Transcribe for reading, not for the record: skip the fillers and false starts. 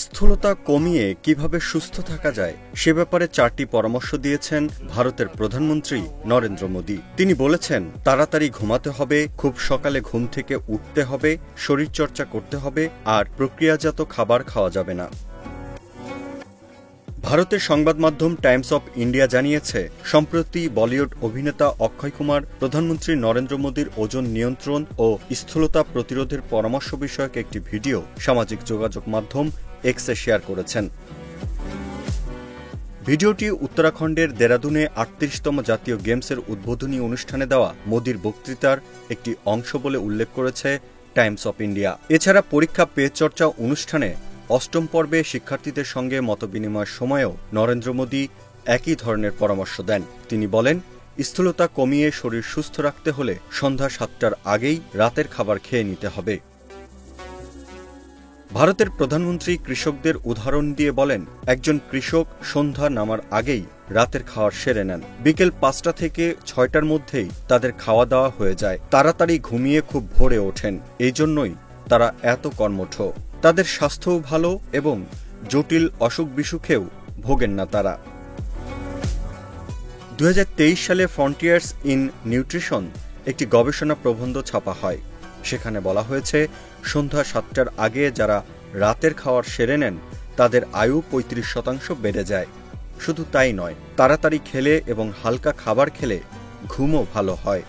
স্থূলতা কমিয়ে কিভাবে সুস্থ থাকা যায় সে ব্যাপারে 4টি পরামর্শ দিয়েছেন ভারতের প্রধানমন্ত্রী নরেন্দ্র মোদী। তিনি বলেছেন, তাড়াতাড়ি ঘুমাতে হবে, খুব সকালে ঘুম থেকে উঠতে হবে, শরীরচর্চা করতে হবে আর প্রক্রিয়াজাত খাবার খাওয়া যাবে না। ভারতের সংবাদ মাধ্যম টাইমস অফ ইন্ডিয়া জানিয়েছে, সম্প্রতি বলিউড অভিনেতা অক্ষয় কুমার প্রধানমন্ত্রী নরেন্দ্র মোদীর ওজন নিয়ন্ত্রণ ও স্থূলতা প্রতিরোধের পরামর্শ বিষয়ক একটি ভিডিও সামাজিক যোগাযোগ মাধ্যম এক্সে শেয়ার করেছেন। ভিডিওটি উত্তরাখণ্ডের দেরাদুনে ৩৮তম জাতীয় গেমসের উদ্বোধনী অনুষ্ঠানে দেওয়া মোদীর বক্তৃতার একটি অংশ বলে উল্লেখ করেছে টাইমস অফ ইন্ডিয়া। এছাড়া পরীক্ষা পে চর্চা অনুষ্ঠানে ৮ম পর্বে শিক্ষার্থীদের সঙ্গে মতবিনিময়ের সময়েও নরেন্দ্র মোদী একই ধরনের পরামর্শ দেন। তিনি বলেন, স্থূলতা কমিয়ে শরীর সুস্থ রাখতে হলে সন্ধ্যা ৭টার আগেই রাতের খাবার খেয়ে নিতে হবে। ভারতের প্রধানমন্ত্রী কৃষকদের উদাহরণ দিয়ে বলেন, একজন কৃষক সন্ধ্যা নামার আগেই রাতের খাওয়ার সেরে নেন। বিকেল ৫টা থেকে ৬টার মধ্যেই তাদের খাওয়া দাওয়া হয়ে যায়। তাড়াতাড়ি ঘুমিয়ে খুব ভোরে ওঠেন, এই জন্যই তারা এত কর্মঠ। তাদের স্বাস্থ্যও ভালো এবং জটিল অসুখ বিসুখেও ভোগেন না তারা। ২০২৩ সালে ফ্রন্টিয়ার্স ইন নিউট্রিশন একটি গবেষণা প্রবন্ধ ছাপা হয়। সেখানে বলা হয়েছে, সন্ধ্যা ৭টার আগে যারা রাতের খাওয়ার সেরে নেন তাদের আয়ু ৩৫% বেড়ে যায়। শুধু তাই নয়, তাড়াতাড়ি খেলে এবং হালকা খাবার খেলে ঘুমও ভালো হয়।